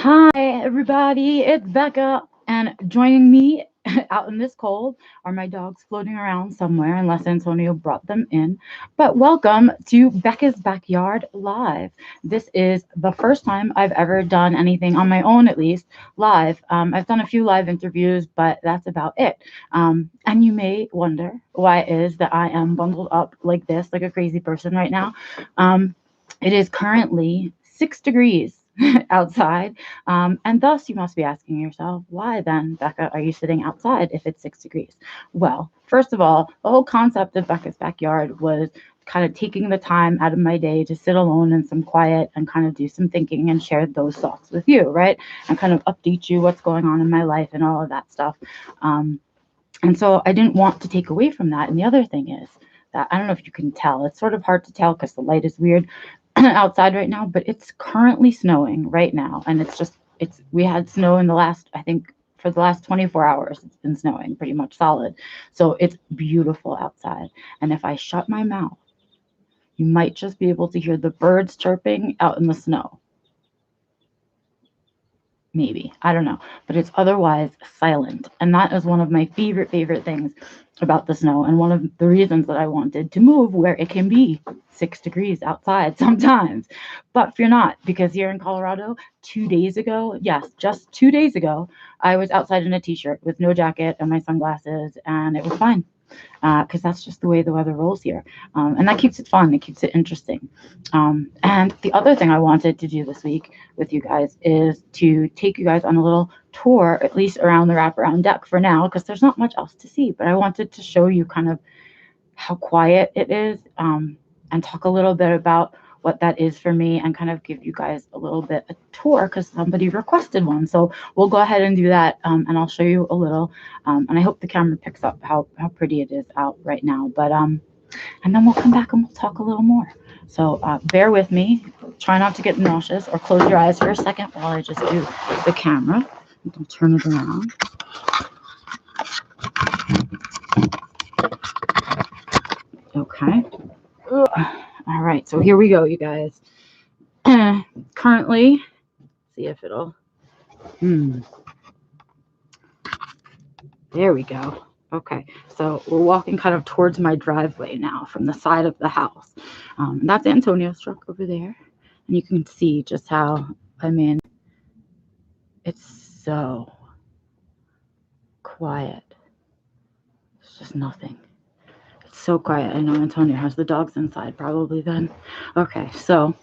Hi, everybody. It's Becca, and joining me out in this cold are my dogs floating around somewhere, unless Antonio brought them in. But welcome to Becca's Backyard Live. This is the first time I've ever done anything on my own, at least live. I've done a few live interviews, but that's about it. And you may wonder why it is that I am bundled up like this, like a crazy person right now. It is currently 6 degrees outside. And thus, you must be asking yourself, why then, Becca, are you sitting outside if it's 6 degrees? Well, first of all, the whole concept of Becca's backyard was kind of taking the time out of my day to sit alone in some quiet and kind of do some thinking and share those thoughts with you, right? And kind of update you what's going on in my life and all of that stuff. And so I didn't want to take away from that. And the other thing is that I don't know if you can tell, it's sort of hard to tell because the light is weird outside right now, but it's currently snowing right now. And we had snow in the last, I think, for the last 24 hours, it's been snowing pretty much solid. So it's beautiful outside. And if I shut my mouth, you might just be able to hear the birds chirping out in the snow. Maybe, I don't know, but it's otherwise silent. And that is one of my favorite things about the snow, and one of the reasons that I wanted to move where it can be 6 degrees outside sometimes, but fear not, because here in Colorado 2 days ago, yes, just 2 days ago, I was outside in a t-shirt with no jacket and my sunglasses, and it was fine, because that's just the way the weather rolls here. And that keeps it fun. It keeps it interesting. And the other thing I wanted to do this week with you guys is to take you guys on a little tour, at least around the wraparound deck for now, because there's not much else to see. But I wanted to show you kind of how quiet it is, and talk a little bit about what that is for me, and kind of give you guys a little bit a tour because somebody requested one. So we'll go ahead and do that, and I'll show you a little, and I hope the camera picks up how pretty it is out right now. But and then we'll come back and we'll talk a little more. So bear with me. Try not to get nauseous, or close your eyes for a second while I just do the camera. I'll turn it around. Okay. All right, so here we go, you guys. Currently, see if it'll. There we go. Okay, so we're walking kind of towards my driveway now from the side of the house. That's Antonio's truck over there, and you can see just how, it's so quiet. It's just nothing. It's so quiet. I know Antonio has the dogs inside probably then. Okay, so,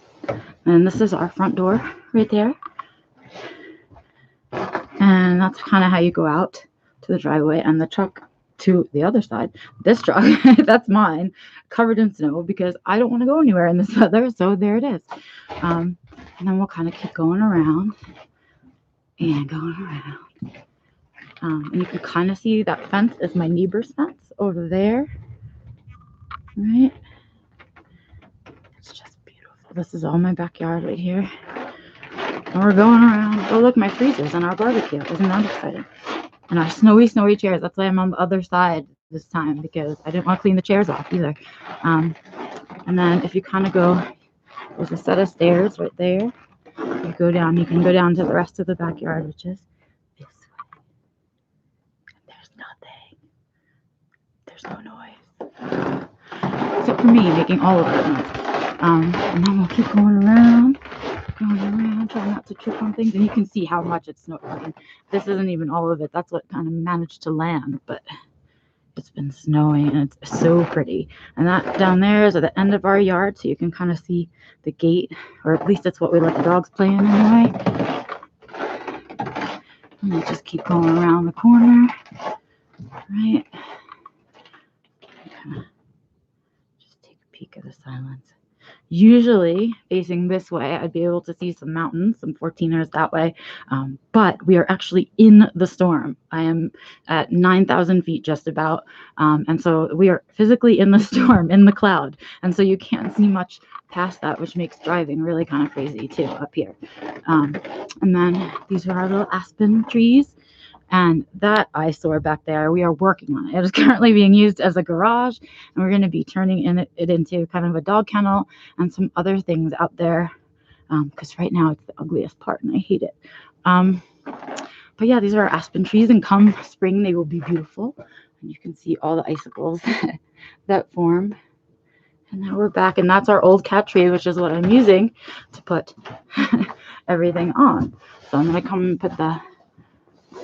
and this is our front door right there. And that's kind of how you go out to the driveway, and the truck to the other side. This truck, that's mine, covered in snow because I don't want to go anywhere in this weather. So there it is. And then we'll kind of keep going around and going around. And you can kind of see that fence is my neighbor's fence over there. Right? It's just beautiful. This is all my backyard right here. And we're going around. Oh, look, my freezers and our barbecue. Isn't that exciting? And our snowy chairs. That's why I'm on the other side this time, because I didn't want to clean the chairs off either. And then if you kind of go, there's a set of stairs right there. You go down. You can go down to the rest of the backyard, which is this way. There's nothing. There's no noise. Except for me making all of that noise. And then we'll keep going around, trying not to trip on things. And you can see how much it's snowing. I mean, this isn't even all of it. That's what kind of managed to land, but it's been snowing and it's so pretty. And that down there is at the end of our yard, so you can kind of see the gate, or at least it's what we let the dogs play in anyway. And we'll just keep going around the corner, right? Just take a peek at the silence. Usually facing this way, I'd be able to see some mountains, some 14ers that way, but we are actually in the storm. I am at 9,000 feet just about, and so we are physically in the storm, in the cloud, and so you can't see much past that, which makes driving really kind of crazy too up here. And then these are our little aspen trees. And that eyesore back there, we are working on it. It is currently being used as a garage, and we're going to be turning it into kind of a dog kennel and some other things out there, because right now it's the ugliest part and I hate it. But yeah, these are our aspen trees, and come spring they will be beautiful. And you can see all the icicles that form. And now we're back, and that's our old cat tree, which is what I'm using to put everything on. So I'm gonna come and put the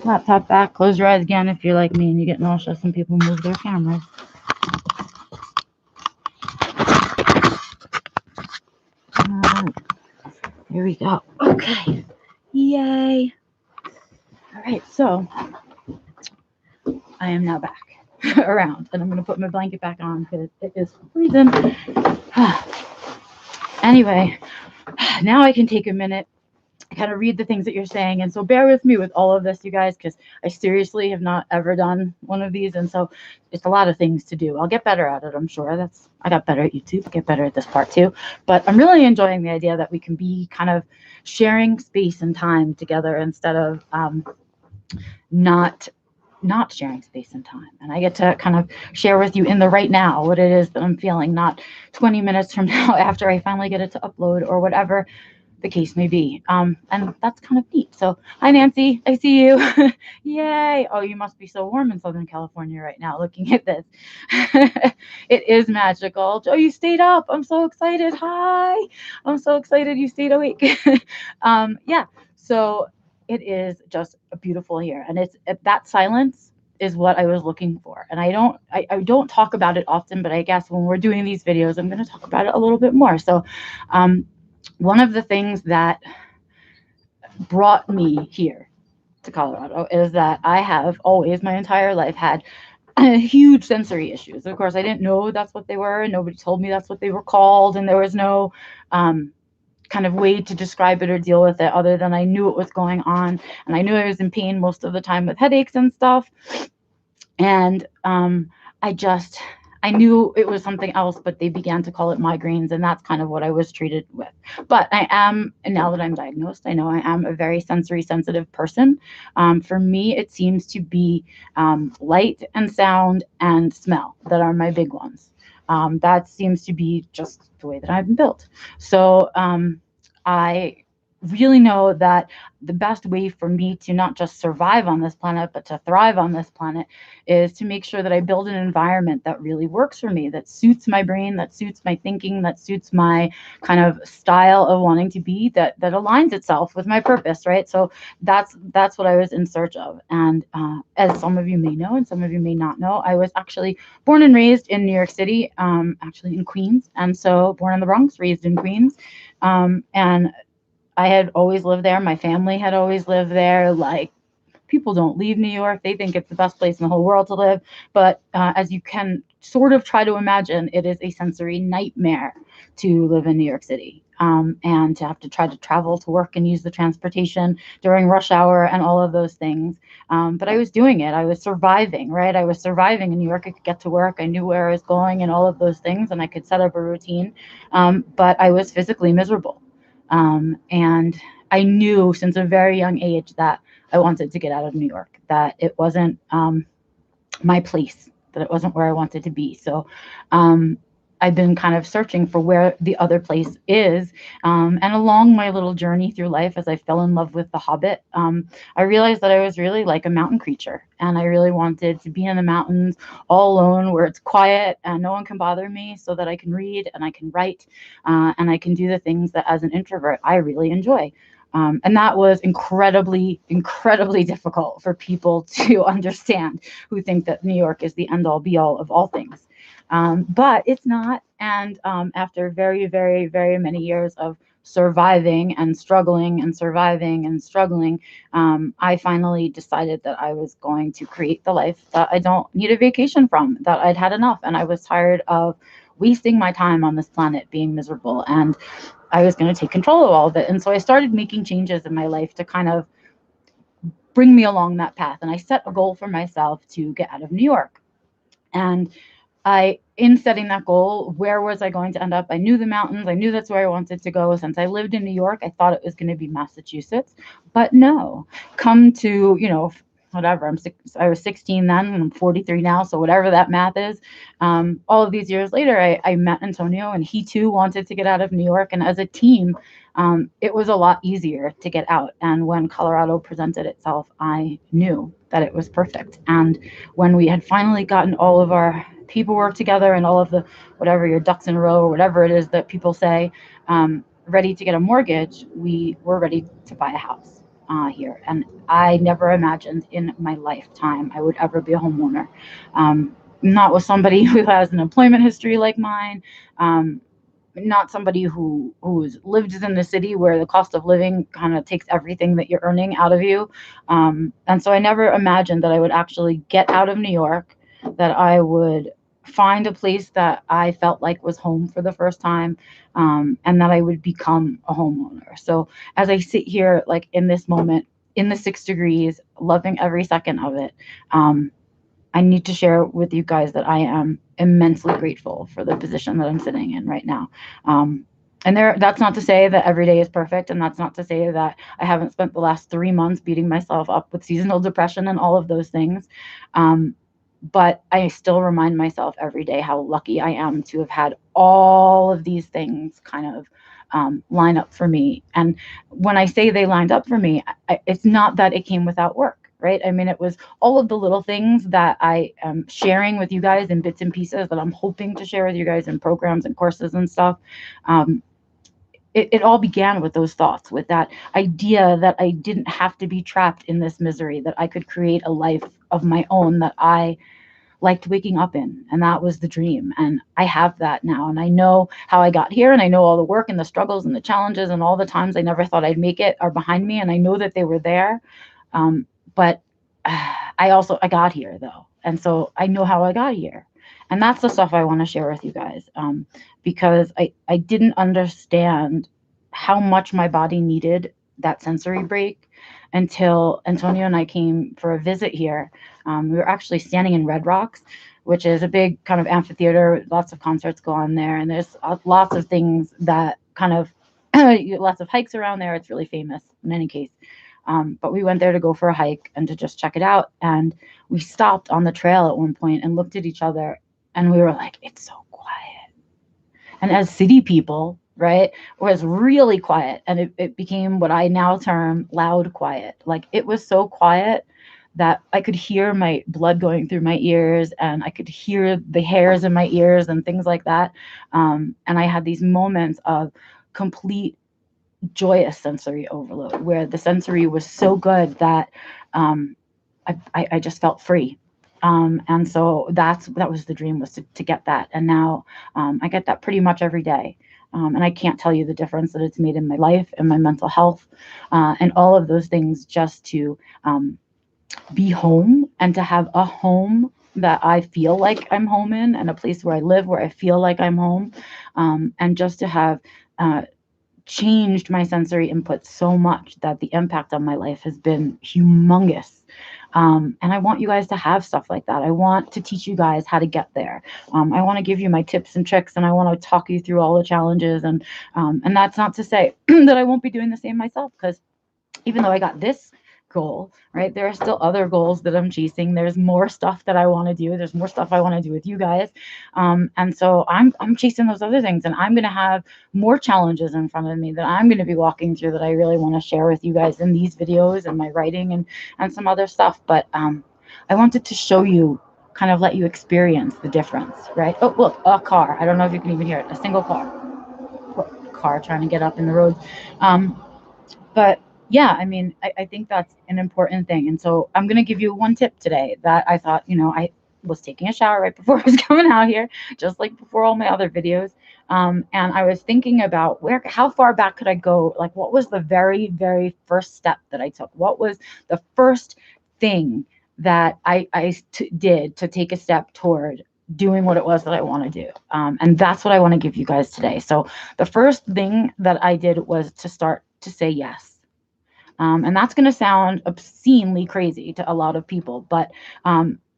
laptop back. Close your eyes again if you're like me and you get nauseous and people move their cameras. All right, here we go. Okay, yay. All right, so I am now back around, and I'm gonna put my blanket back on because it is freezing. Anyway, now I can take a minute, kind of read the things that you're saying. And so bear with me with all of this, you guys, because I seriously have not ever done one of these. And so it's a lot of things to do. I'll get better at it, I'm sure. I got better at YouTube, get better at this part too. But I'm really enjoying the idea that we can be kind of sharing space and time together instead of not sharing space and time. And I get to kind of share with you in the right now what it is that I'm feeling, not 20 minutes from now after I finally get it to upload or whatever the case may be. And that's kind of neat. So hi, Nancy, I see you. Yay. Oh, you must be so warm in Southern California right now looking at this. It is magical. Joe, you stayed up. I'm so excited. Hi. I'm so excited you stayed awake. Yeah. So it is just beautiful here. And it's that silence is what I was looking for. And I don't talk about it often, but I guess when we're doing these videos, I'm going to talk about it a little bit more. So, one of the things that brought me here to Colorado is that I have always, my entire life, had huge sensory issues. Of course, I didn't know that's what they were. Nobody told me that's what they were called. And there was no kind of way to describe it or deal with it other than I knew it was going on. And I knew I was in pain most of the time with headaches and stuff. And I knew it was something else, but they began to call it migraines, and that's kind of what I was treated with. But and now that I'm diagnosed, I know I am a very sensory sensitive person. For me, it seems to be light and sound and smell that are my big ones. That seems to be just the way that I've been built. So I really know that the best way for me to not just survive on this planet, but to thrive on this planet is to make sure that I build an environment that really works for me, that suits my brain, that suits my thinking, that suits my kind of style of wanting to be, that aligns itself with my purpose, right? So that's what I was in search of. And as some of you may know, and some of you may not know, I was actually born and raised in New York City, actually in Queens. And so born in the Bronx, raised in Queens. And I had always lived there. My family had always lived there. Like, people don't leave New York. They think it's the best place in the whole world to live. But as you can sort of try to imagine, it is a sensory nightmare to live in New York City, and to have to try to travel to work and use the transportation during rush hour and all of those things. But I was doing it. I was surviving, right? I was surviving in New York. I could get to work. I knew where I was going and all of those things, and I could set up a routine. But I was physically miserable. And I knew since a very young age that I wanted to get out of New York, that it wasn't my place, that it wasn't where I wanted to be. So I've been kind of searching for where the other place is. And along my little journey through life, as I fell in love with The Hobbit, I realized that I was really like a mountain creature. And I really wanted to be in the mountains all alone, where it's quiet and no one can bother me, so that I can read and I can write and I can do the things that as an introvert I really enjoy. And that was incredibly, incredibly difficult for people to understand, who think that New York is the end all be all of all things. But it's not. And after very, very, very many years of surviving and struggling and surviving and struggling, I finally decided that I was going to create the life that I don't need a vacation from, that I'd had enough. And I was tired of wasting my time on this planet being miserable. And I was going to take control of all of it. And so I started making changes in my life to kind of bring me along that path. And I set a goal for myself to get out of New York. And in setting that goal, where was I going to end up? I knew the mountains. I knew that's where I wanted to go. Since I lived in New York, I thought it was going to be Massachusetts. But no, come to, whatever, I was 16 then, and I'm 43 now. So whatever that math is, all of these years later, I met Antonio, and he too wanted to get out of New York. And as a team, it was a lot easier to get out. And when Colorado presented itself, I knew that it was perfect. And when we had finally gotten all of our paperwork together and all of the, whatever, your ducks in a row, or whatever it is that people say, ready to get a mortgage, we were ready to buy a house here. And I never imagined in my lifetime I would ever be a homeowner. Not with somebody who has an employment history like mine. Not somebody who's lived in the city where the cost of living kind of takes everything that you're earning out of you. And so I never imagined that I would actually get out of New York, that I would find a place that I felt like was home for the first time, and that I would become a homeowner. So as I sit here, like in this moment, in the 6 degrees, loving every second of it, I need to share with you guys that I am immensely grateful for the position that I'm sitting in right now. And that's not to say that every day is perfect, and that's not to say that I haven't spent the last 3 months beating myself up with seasonal depression and all of those things. But I still remind myself every day how lucky I am to have had all of these things kind of line up for me. And when I say they lined up for me, it's not that it came without work. Right. I mean, it was all of the little things that I am sharing with you guys in bits and pieces that I'm hoping to share with you guys in programs and courses and stuff. It all began with those thoughts, with that idea that I didn't have to be trapped in this misery, that I could create a life of my own that I liked waking up in. And that was the dream. And I have that now. And I know how I got here. And I know all the work and the struggles and the challenges and all the times I never thought I'd make it are behind me. And I know that they were there. But I got here though. And so I know how I got here. And that's the stuff I want to share with you guys, because I didn't understand how much my body needed that sensory break until Antonio and I came for a visit here. We were actually standing in Red Rocks, which is a big kind of amphitheater. Lots of concerts go on there. And there's lots of things that kind of, lots of hikes around there. It's really famous in any case. But we went there to go for a hike and to just check it out. And we stopped on the trail at one point and looked at each other, and we were like, it's so quiet. And as city people, right, it was really quiet. And it became what I now term loud quiet. Like it was so quiet that I could hear my blood going through my ears, and I could hear the hairs in my ears and things like that. And I had these moments of complete joyous sensory overload, where the sensory was so good that I just felt free. And so that was the dream, was to get that. And now I get that pretty much every day. And I can't tell you the difference that it's made in my life and my mental health, and all of those things, just to be home and to have a home that I feel like I'm home in, and a place where I live where I feel like I'm home, and just to have changed my sensory input so much that the impact on my life has been humongous. And I want you guys to have stuff like that. I want to teach you guys how to get there. I want to give you my tips and tricks, and I want to talk you through all the challenges. And that's not to say that I won't be doing the same myself, because even though I got this goal, right, there are still other goals that I'm chasing. There's more stuff that I want to do. There's more stuff I want to do with you guys. And so I'm chasing those other things, and I'm going to have more challenges in front of me that I'm going to be walking through, that I really want to share with you guys in these videos and my writing and some other stuff. But I wanted to show you, kind of let you experience the difference, right? Oh, look, a car. I don't know if you can even hear it. A single car trying to get up in the road. But yeah, I mean, I think that's an important thing. And so I'm going to give you one tip today that I thought, I was taking a shower right before I was coming out here, just like before all my other videos. And I was thinking about how far back could I go? Like, what was the very, very first step that I took? What was the first thing that I did to take a step toward doing what it was that I want to do? And that's what I want to give you guys today. So the first thing that I did was to start to say yes. And that's going to sound obscenely crazy to a lot of people, but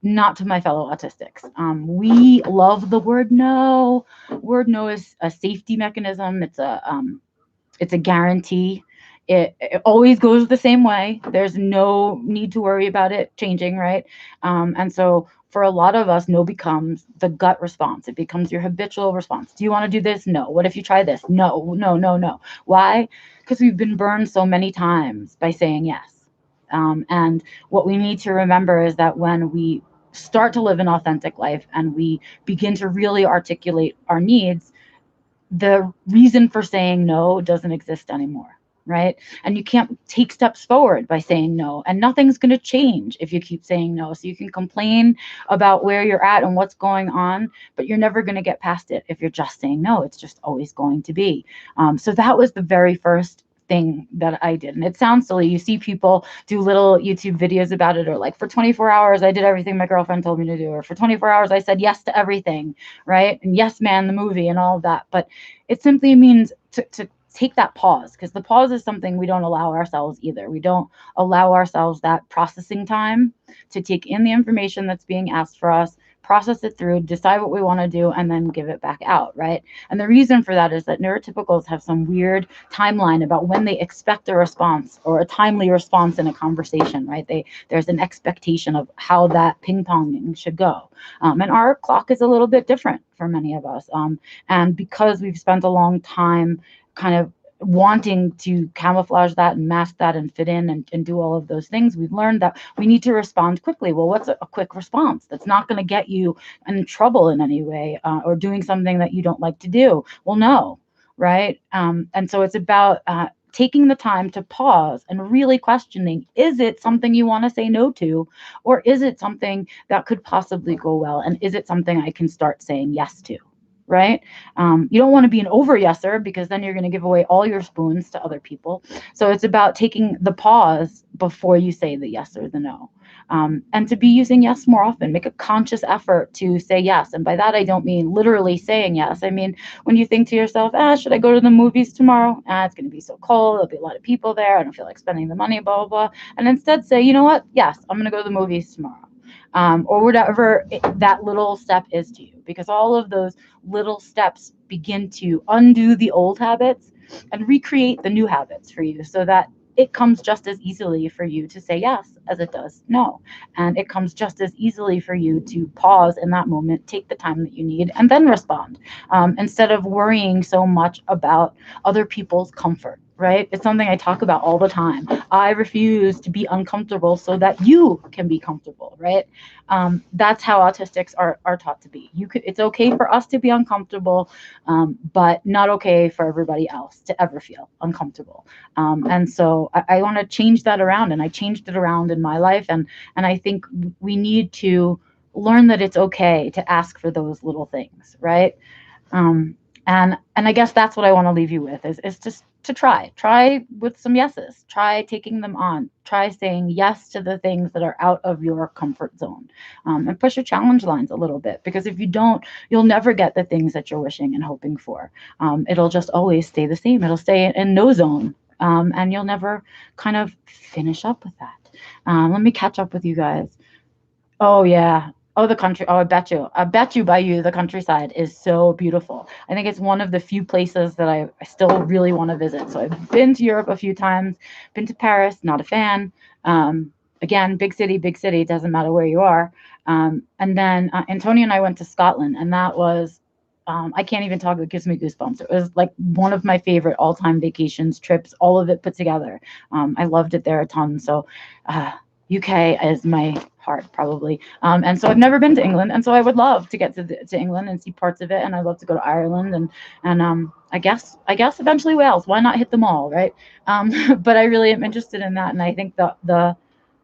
not to my fellow autistics. We love the word no. Word no is a safety mechanism. It's a guarantee. It always goes the same way. There's no need to worry about it changing, right? And so for a lot of us, no becomes the gut response. It becomes your habitual response. Do you want to do this? No. What if you try this? No, no, no, no. Why? Because we've been burned so many times by saying yes. And what we need to remember is that when we start to live an authentic life and we begin to really articulate our needs, the reason for saying no doesn't exist anymore, right? And you can't take steps forward by saying no, and nothing's going to change if you keep saying no. So you can complain about where you're at and what's going on, but you're never going to get past it if you're just saying no. It's just always going to be. So that was the very first thing that I did. And it sounds silly. You see people do little YouTube videos about it, or like, for 24 hours, I did everything my girlfriend told me to do, or for 24 hours, I said yes to everything, right? And Yes Man, the movie, and all of that. But it simply means to take that pause, because the pause is something we don't allow ourselves either. We don't allow ourselves that processing time to take in the information that's being asked for us, process it through, decide what we want to do, and then give it back out, right? And the reason for that is that neurotypicals have some weird timeline about when they expect a response, or a timely response in a conversation, right? There's an expectation of how that ping ponging should go. And our clock is a little bit different for many of us. And because we've spent a long time kind of wanting to camouflage that and mask that and fit in and do all of those things, we've learned that we need to respond quickly. Well, what's a quick response that's not going to get you in trouble in any way, or doing something that you don't like to do? Well, no, right? And so it's about taking the time to pause and really questioning, is it something you want to say no to, or is it something that could possibly go well, and is it something I can start saying yes to? Right? You don't want to be an over yeser, because then you're going to give away all your spoons to other people. So it's about taking the pause before you say the yes or the no. And to be using yes more often. Make a conscious effort to say yes. And by that, I don't mean literally saying yes. I mean, when you think to yourself, should I go to the movies tomorrow? It's going to be so cold. There'll be a lot of people there. I don't feel like spending the money, blah, blah, blah. And instead say, you know what? Yes, I'm going to go to the movies tomorrow. Or whatever that little step is to you, because all of those little steps begin to undo the old habits and recreate the new habits for you, so that it comes just as easily for you to say yes as it does no. And it comes just as easily for you to pause in that moment, take the time that you need, and then respond, instead of worrying so much about other people's comfort, right? It's something I talk about all the time. I refuse to be uncomfortable so that you can be comfortable, right? That's how autistics are taught to be. It's okay for us to be uncomfortable, but not okay for everybody else to ever feel uncomfortable. And so I want to change that around, and I changed it around in my life. And I think we need to learn that it's okay to ask for those little things, right? Um, and I guess that's what I want to leave you with, is just to try with some yeses, try taking them on, try saying yes to the things that are out of your comfort zone, and push your challenge lines a little bit, because if you don't, you'll never get the things that you're wishing and hoping for. It'll just always stay the same. It'll stay in no zone. And you'll never kind of finish up with that. Let me catch up with you guys. Oh yeah. Oh, the country. Oh, I bet you. I bet you by you, the countryside is so beautiful. I think it's one of the few places that I still really want to visit. So I've been to Europe a few times, been to Paris, not a fan. Again, big city, doesn't matter where you are. And then Antonia and I went to Scotland, and that was, I can't even talk, it gives me goosebumps. It was like one of my favorite all-time vacations, trips, all of it put together. I loved it there a ton. So, UK is my heart, probably. And so I've never been to England, and so I would love to get to England and see parts of it, and I'd love to go to Ireland, and I guess eventually Wales. Why not hit them all, right? But I really am interested in that, and I think the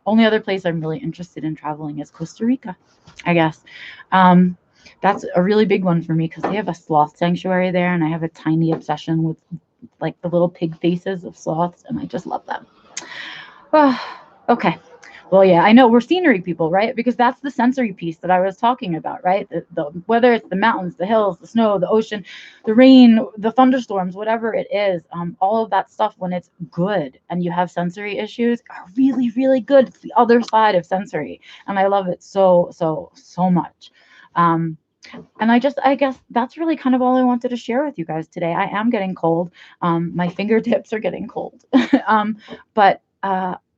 only other place I'm really interested in traveling is Costa Rica, I guess. That's a really big one for me, because they have a sloth sanctuary there, and I have a tiny obsession with like the little pig faces of sloths, and I just love them. Okay. Well, yeah, I know we're scenery people, right? Because that's the sensory piece that I was talking about, right? Whether it's the mountains, the hills, the snow, the ocean, the rain, the thunderstorms, whatever it is, all of that stuff, when it's good and you have sensory issues, are really, really good. It's the other side of sensory, and I love it so, so, so much. And I guess that's really kind of all I wanted to share with you guys today. I am getting cold. My fingertips are getting cold. But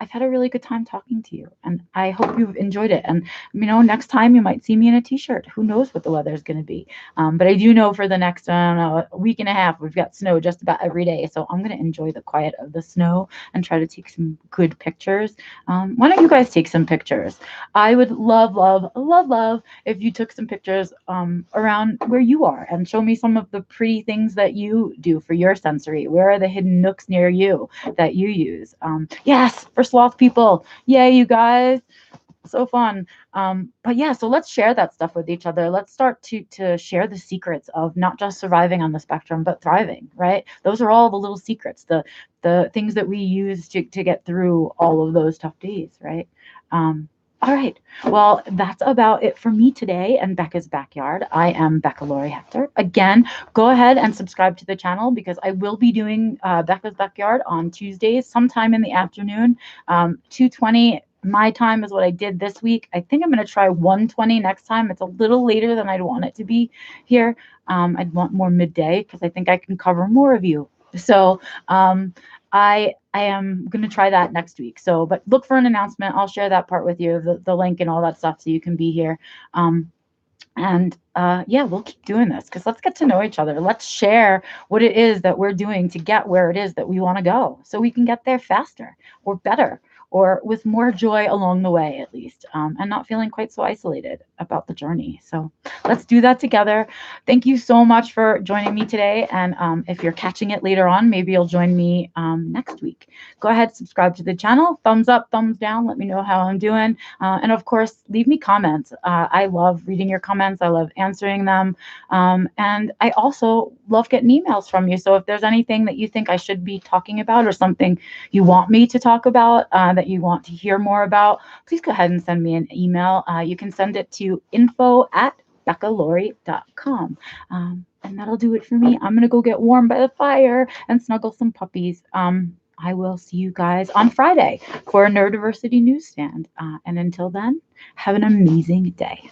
I've had a really good time talking to you, and I hope you've enjoyed it. And next time you might see me in a t-shirt. Who knows what the weather is going to be? But I do know for the next, I don't know, a week and a half, we've got snow just about every day. So I'm going to enjoy the quiet of the snow and try to take some good pictures. Why don't you guys take some pictures? I would love, love, love, love if you took some pictures around where you are and show me some of the pretty things that you do for your sensory. Where are the hidden nooks near you that you use? Yes, for sloth people. Yay, you guys. So fun. But yeah, so let's share that stuff with each other. Let's start to share the secrets of not just surviving on the spectrum, but thriving, right? Those are all the little secrets, the things that we use to get through all of those tough days, right? All right. Well, that's about it for me today and Becca's Backyard. I am Becca Lori Hector. Again, go ahead and subscribe to the channel because I will be doing Becca's Backyard on Tuesdays, sometime in the afternoon. 2:20 my time is what I did this week. I think I'm going to try 1:20 next time. It's a little later than I'd want it to be here. I'd want more midday because I think I can cover more of you. So I am going to try that next week. So, but look for an announcement. I'll share that part with you, the link and all that stuff, so you can be here. And yeah, we'll keep doing this because let's get to know each other. Let's share what it is that we're doing to get where it is that we want to go so we can get there faster or better or with more joy along the way, at least, and not feeling quite so isolated about the journey. So let's do that together. Thank you so much for joining me today. And if you're catching it later on, maybe you'll join me next week. Go ahead, subscribe to the channel. Thumbs up, thumbs down. Let me know how I'm doing. And of course, leave me comments. I love reading your comments. I love answering them. And I also love getting emails from you. So if there's anything that you think I should be talking about or something you want me to talk about that you want to hear more about, please go ahead and send me an email. You can send it to info@beccalori.com. And that'll do it for me. I'm going to go get warm by the fire and snuggle some puppies. I will see you guys on Friday for a Neurodiversity Newsstand. And until then, have an amazing day.